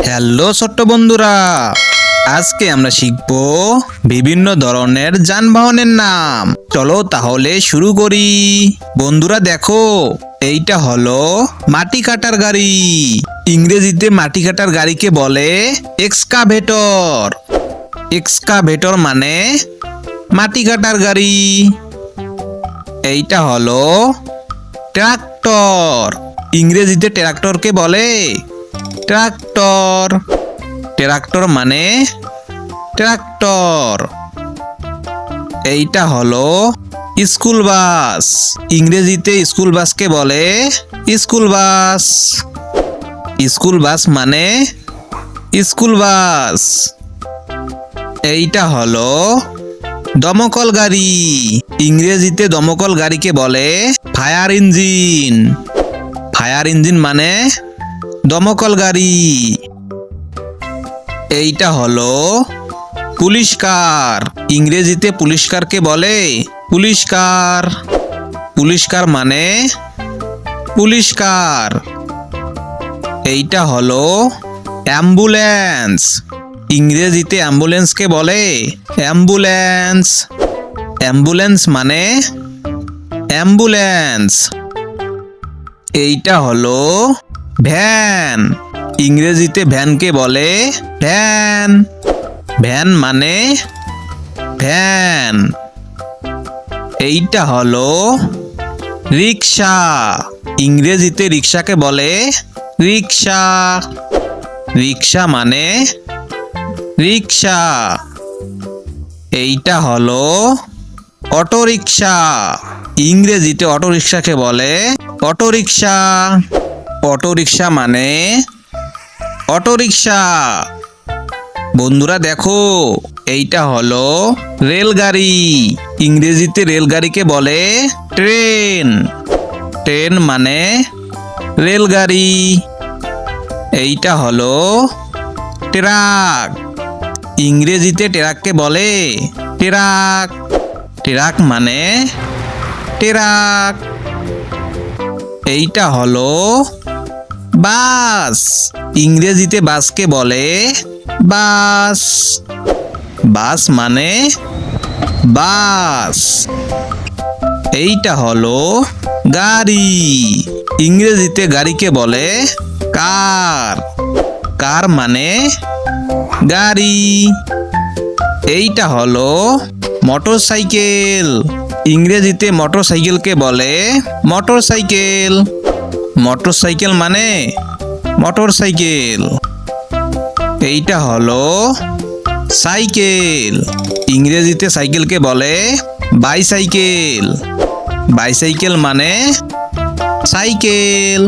Hello ছোট্ট বন্ধুরা, আজকে আমরা শিখব বিভিন্ন ধরনের যানবাহনের নাম। চলো তাহলে শুরু করি। বন্ধুরা দেখো, এইটা হলো মাটি কাটার গাড়ি। ইংরেজিতে মাটি কাটার গাড়িকে বলে এক্সকাভেটর। এক্সকাভেটর মানে মাটি কাটার গাড়ি। এইটা হলো ট্রাক্টর। ইংরেজিতে ট্রাক্টরকে বলে ট্রাক্টর। ট্রাক্টর মানে ট্রাক্টর। এইটা হলো স্কুল বাস। ইংরেজিতে স্কুল বাসকে বলে স্কুল বাস। স্কুল বাস মানে স্কুল বাস। এইটা হলো দমকল গাড়ি। ইংরেজিতে দমকল গাড়িকে বলে ফায়ার ইঞ্জিন। ফায়ার ইঞ্জিন মানে দমকল গাড়ি। এইটা হলো পুলিশ কার। ইংরেজিতে পুলিশ কারকে বলে পুলিশ কার। পুলিশ কার মানে পুলিশ কার। এইটা হলো অ্যাম্বুলেন্স। ইংরেজিতে অ্যাম্বুলেন্সকে বলে অ্যাম্বুলেন্স। অ্যাম্বুলেন্স মানে অ্যাম্বুলেন্স। এইটা হলো ভ্যান। ইংরেজিতে ভ্যানকে বলে ভ্যান। ভ্যান মানে ভ্যান। এইটা হলো রিক্সা। ইংরেজিতে রিক্সাকে বলে রিক্সা। রিক্সা মানে রিক্সা। এইটা হলো অটো রিক্সা। ইংরেজিতে অটো রিক্সাকে বলে অটো রিক্সা। অটো রিক্সা মানে অটো রিক্সা। বন্ধুরা দেখো, এইটা হলো রেলগাড়ি। ইংরেজিতে রেলগাড়িকে বলে ট্রেন। ট্রেন মানে রেলগাড়ি। এইটা হলো ট্রাক। ইংরেজিতে ট্রাককে বলে ট্রাক। ট্রাক মানে ট্রাক। এইটা হলো বাস। ইংরেজিতে বাসকে বলে বাস। বাস মানে বাস। এইটা হলো গাড়ি। ইংরেজিতে গাড়িকে বলে কার। কার মানে গাড়ি। এইটা হলো মোটরসাইকেল। ইংরেজিতে মোটরসাইকেলকে বলে মোটরসাইকেল। মোটরসাইকেল মানে মোটরসাইকেল। এইটা হলো সাইকেল। ইংরেজিতে সাইকেলকে বলে বাইসাইকেল। বাইসাইকেল মানে সাইকেল।